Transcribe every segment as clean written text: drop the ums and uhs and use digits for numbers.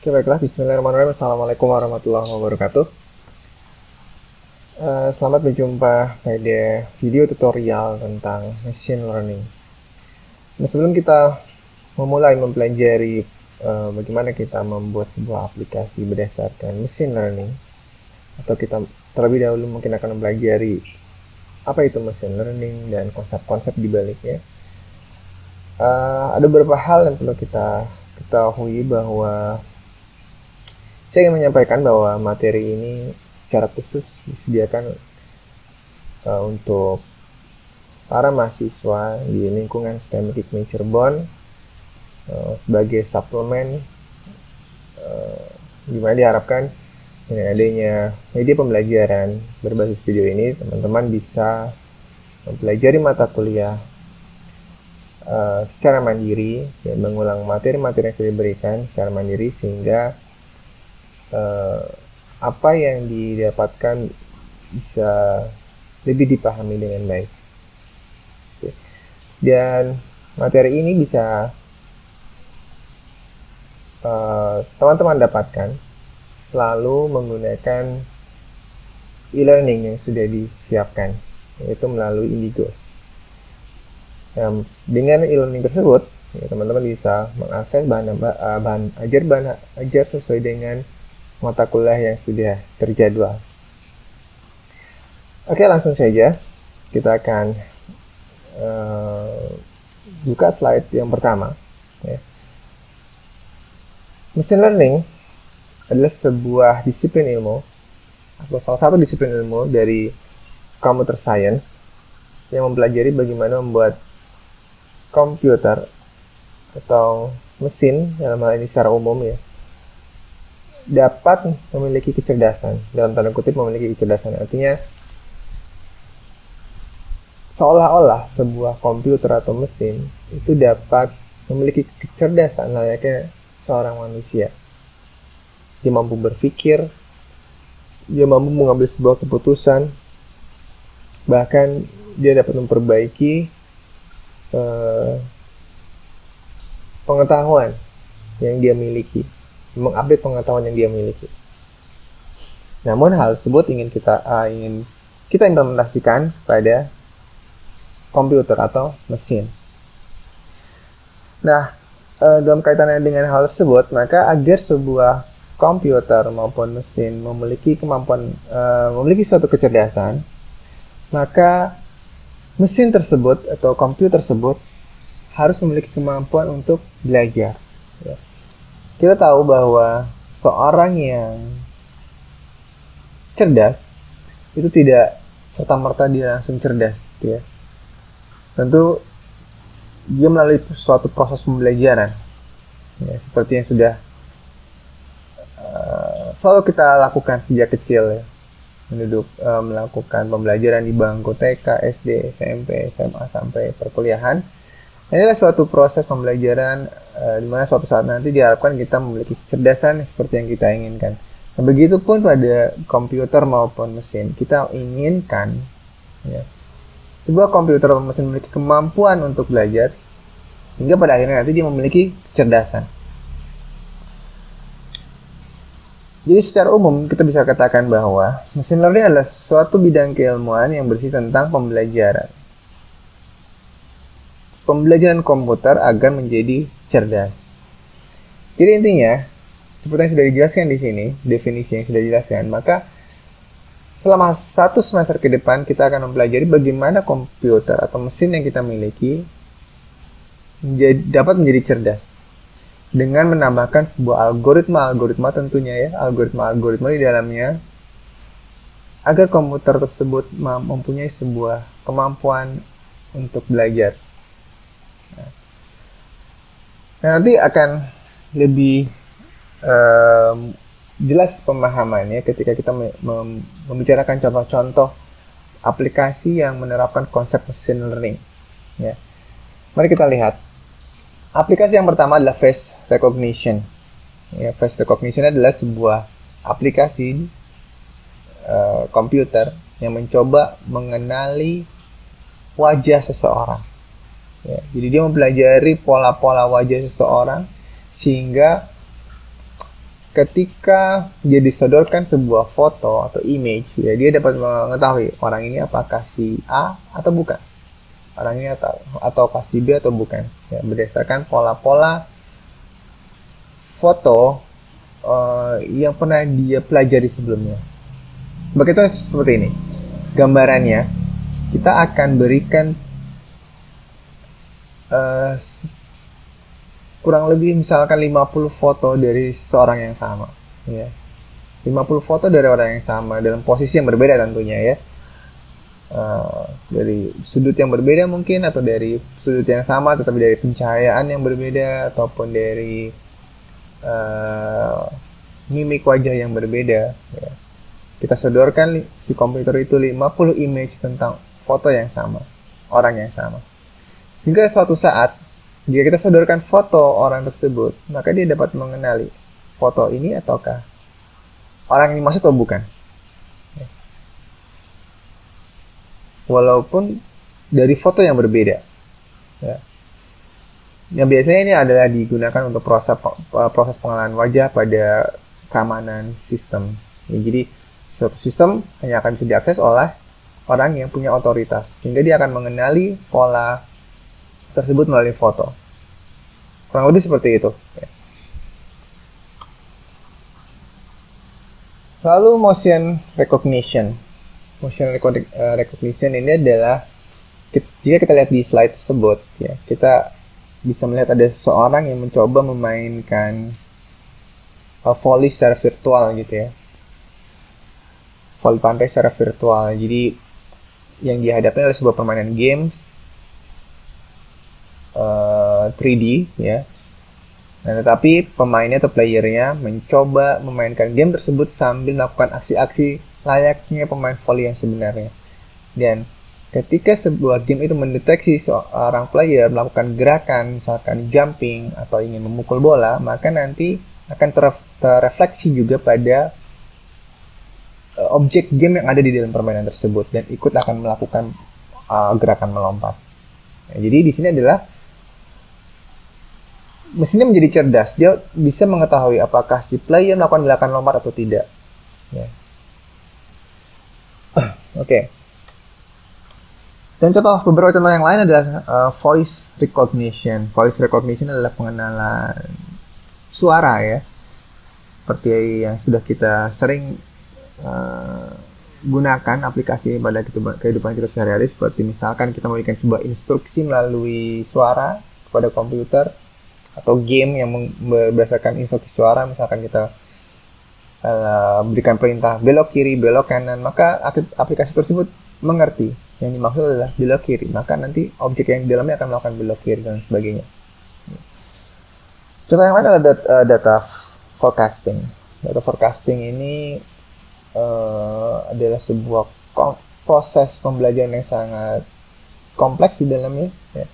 Oke, baiklah. Bismillahirrahmanirrahim. Assalamualaikum warahmatullahi wabarakatuh. Selamat berjumpa pada video tutorial tentang machine learning. Nah, sebelum kita memulai mempelajari bagaimana kita membuat sebuah aplikasi berdasarkan machine learning, atau kita terlebih dahulu mungkin akan mempelajari apa itu machine learning dan konsep-konsep di baliknya. Ada beberapa hal yang perlu kita ketahui bahwa saya ingin menyampaikan bahwa materi ini secara khusus disediakan untuk para mahasiswa di lingkungan STEM Hikmi Cirebon sebagai suplemen, di mana diharapkan dengan adanya media pembelajaran berbasis video ini, teman-teman bisa mempelajari mata kuliah secara mandiri dan mengulang materi-materi yang sudah diberikan secara mandiri, sehingga apa yang didapatkan bisa lebih dipahami dengan baik. Dan materi ini bisa teman-teman dapatkan selalu menggunakan e-learning yang sudah disiapkan, yaitu melalui Indigos. Dengan e-learning tersebut, teman-teman bisa mengakses bahan ajar sesuai dengan mata kuliah yang sudah terjadwal. Oke, langsung saja kita akan buka slide yang pertama. Machine learning adalah sebuah disiplin ilmu, atau salah satu disiplin ilmu dari computer science yang mempelajari bagaimana membuat komputer atau mesin, dalam hal ini secara umum dapat memiliki kecerdasan, dalam tanda kutip memiliki kecerdasan, artinya seolah-olah sebuah komputer atau mesin itu dapat memiliki kecerdasan layaknya seorang manusia. Dia mampu berpikir, dia mampu mengambil sebuah keputusan, bahkan dia dapat memperbaiki pengetahuan yang dia miliki, mengupdate pengetahuan yang dia miliki. Namun hal tersebut ingin kita implementasikan pada komputer atau mesin. Nah, dalam kaitannya dengan hal tersebut, maka agar sebuah komputer maupun mesin memiliki suatu kecerdasan, maka mesin tersebut atau komputer tersebut harus memiliki kemampuan untuk belajar. Kita tahu bahwa seorang yang cerdas itu tidak serta-merta dia langsung cerdas, Tentu dia melalui suatu proses pembelajaran, seperti yang sudah selalu kita lakukan sejak kecil, melakukan pembelajaran di bangku TK, SD, SMP, SMA sampai perkuliahan. Ini adalah suatu proses pembelajaran di mana suatu saat nanti diharapkan kita memiliki kecerdasan seperti yang kita inginkan. Nah, begitupun pada komputer maupun mesin, kita inginkan sebuah komputer atau mesin memiliki kemampuan untuk belajar hingga pada akhirnya nanti dia memiliki kecerdasan. Jadi secara umum kita bisa katakan bahwa machine learning adalah suatu bidang keilmuan yang bersih tentang pembelajaran komputer agar menjadi cerdas. Jadi intinya, seperti yang sudah dijelaskan di sini, definisi yang sudah dijelaskan, maka selama 1 semester ke depan kita akan mempelajari bagaimana komputer atau mesin yang kita miliki dapat menjadi cerdas dengan menambahkan sebuah algoritma tentunya, algoritma di dalamnya, agar komputer tersebut mempunyai sebuah kemampuan untuk belajar. Nah, nanti akan lebih jelas pemahamannya ketika kita membicarakan contoh-contoh aplikasi yang menerapkan konsep machine learning. Mari kita lihat. Aplikasi yang pertama adalah face recognition. Face recognition adalah sebuah aplikasi komputer yang mencoba mengenali wajah seseorang. Jadi dia mempelajari pola-pola wajah seseorang sehingga ketika dia disodorkan sebuah foto atau image, ya dia dapat mengetahui orang ini apakah si A atau bukan, orang ini atau si B atau bukan, ya, berdasarkan pola-pola foto yang pernah dia pelajari sebelumnya. Begitu seperti ini gambarannya. Kita akan berikan kurang lebih misalkan 50 foto dari seorang yang sama, ya. 50 foto dari orang yang sama dalam posisi yang berbeda tentunya, ya. Dari sudut yang berbeda mungkin, atau dari sudut yang sama tetapi dari pencahayaan yang berbeda, ataupun dari mimik wajah yang berbeda, ya. Kita sodorkan di komputer itu 50 image tentang foto yang sama, orang yang sama. Sehingga suatu saat jika kita sodorkan foto orang tersebut, maka dia dapat mengenali foto ini ataukah orang yang dimaksud atau bukan. Walaupun dari foto yang berbeda. Ya. Yang biasanya ini adalah digunakan untuk proses pengenalan wajah pada keamanan sistem. Ya, jadi suatu sistem hanya akan bisa diakses oleh orang yang punya otoritas, sehingga dia akan mengenali pola tersebut melalui foto. Kurang lebih seperti itu. Lalu motion recognition. Motion recognition ini adalah, jika kita lihat di slide tersebut, ya, kita bisa melihat ada seseorang yang mencoba memainkan volley secara virtual gitu, ya. Volley pantai secara virtual. Jadi yang dihadapkan adalah sebuah permainan game 3D, ya. Nah, tetapi pemainnya atau playernya mencoba memainkan game tersebut sambil melakukan aksi-aksi layaknya pemain volley yang sebenarnya. Dan ketika sebuah game itu mendeteksi seorang player melakukan gerakan, misalkan jumping atau ingin memukul bola, maka nanti akan terrefleksi juga pada objek game yang ada di dalam permainan tersebut dan ikut akan melakukan gerakan melompat. Nah, jadi di sini adalah mesinnya menjadi cerdas. Dia bisa mengetahui apakah si player melakukan gerakan lompat atau tidak. Ya. Oke. Dan beberapa contoh yang lain adalah voice recognition. Voice recognition adalah pengenalan suara, ya. Seperti yang sudah kita sering gunakan aplikasi pada kehidupan kita sehari-hari, seperti misalkan kita memberikan sebuah instruksi melalui suara kepada komputer, atau game yang berdasarkan instruksi suara. Misalkan kita berikan perintah belok kiri, belok kanan, maka aplikasi tersebut mengerti yang dimaksud adalah belok kiri, maka nanti objek yang di dalamnya akan melakukan belok kiri dan sebagainya. Contoh yang lain adalah data forecasting. Data forecasting ini adalah sebuah proses pembelajaran yang sangat kompleks di dalamnya, ya,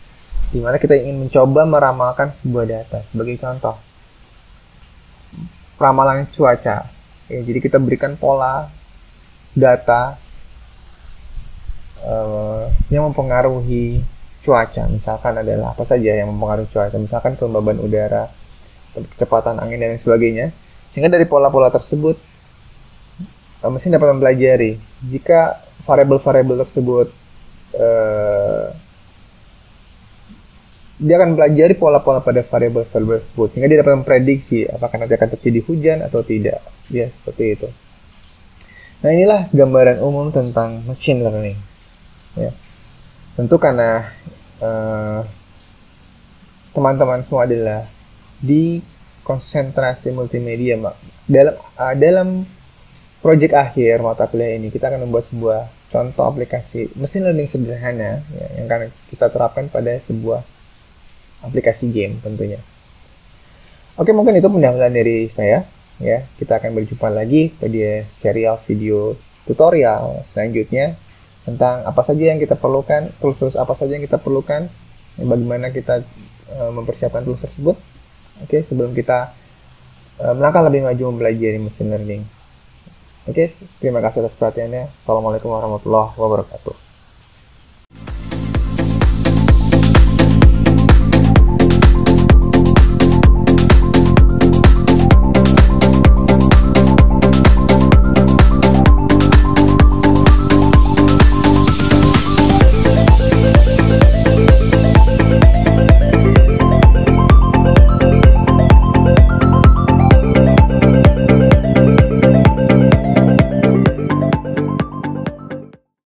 di mana kita ingin mencoba meramalkan sebuah data. Sebagai contoh, ramalan cuaca. Ya, jadi kita berikan pola data yang mempengaruhi cuaca. Misalkan adalah apa saja yang mempengaruhi cuaca. Misalkan kelembaban udara, kecepatan angin, dan sebagainya. Sehingga dari pola-pola tersebut, mesin dapat mempelajari jika variabel-variabel tersebut dia akan mempelajari pola-pola pada variabel-variabel tersebut, sehingga dia dapat memprediksi apakah nanti akan terjadi hujan atau tidak. Ya, seperti itu. Nah, inilah gambaran umum tentang machine learning. Ya. Tentu karena teman-teman semua adalah di konsentrasi multimedia, dalam proyek akhir mata kuliah ini kita akan membuat sebuah contoh aplikasi machine learning sederhana, ya, yang akan kita terapkan pada sebuah aplikasi game tentunya. Oke, mungkin itu pendahuluan dari saya, ya. Kita akan berjumpa lagi pada serial video tutorial selanjutnya tentang apa saja yang kita perlukan, tools apa saja yang kita perlukan, bagaimana kita mempersiapkan tools tersebut. Oke, sebelum kita melangkah lebih maju mempelajari machine learning. Oke, terima kasih atas perhatiannya. Assalamualaikum warahmatullahi wabarakatuh.